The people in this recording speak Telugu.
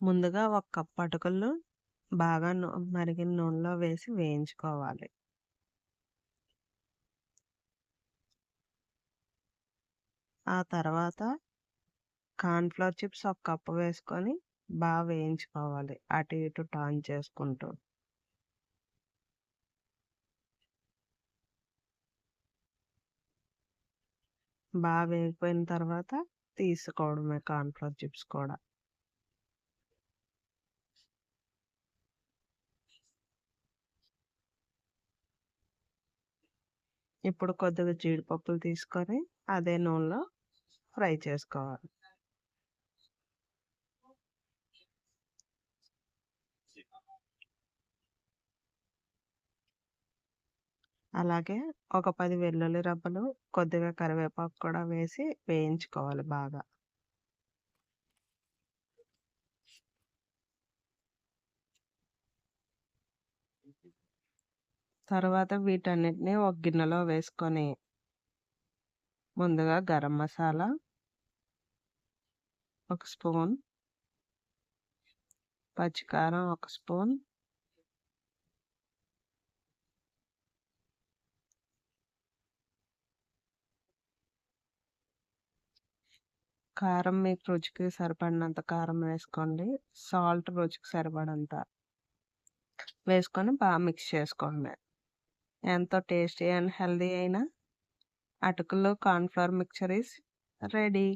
ముందుగా ఒక కప్పు అటుకులు బాగా మరిగిన నూనెలో వేసి వేయించుకోవాలి. ఆ తర్వాత కార్న్‌ఫ్లోర్ చిప్స్ ఒక కప్పు వేసుకొని వేయించుకోవాలి. అటు ఇటు టర్న్ చేసుకుంటూ. వేగిపోయిన తర్వాత తీసుకోవడమే కార్న్‌ఫ్లోర్ చిప్స్ కూడా. ఇప్పుడు కొద్దిగా జీడిపప్పులు తీసుకొని అదే నూనెలో ఫ్రై చేసుకోవాలి. అలాగే ఒక 10 వెల్లుల్లి రబ్బలు, కొద్దిగా కరివేపాకు కూడా వేసి వేయించుకోవాలి బాగా. తర్వాత వీటన్నిటిని ఒక గిన్నెలో వేసుకొని ముందుగా గరం మసాలా, ఒక స్పూన్, పచ్చికారం ఒక స్పూన్, కారం మీకు రుచికి సరిపడినంత కారం వేసుకోండి. సాల్ట్ రుచికి సరిపడంత వేసుకొని మిక్స్ చేసుకోండి. ఎంతో టేస్టీ అండ్ హెల్తీ అయిన అటుకులు కార్న్‌ఫ్లోర్ మిక్చర్ ఈస్ రెడీ.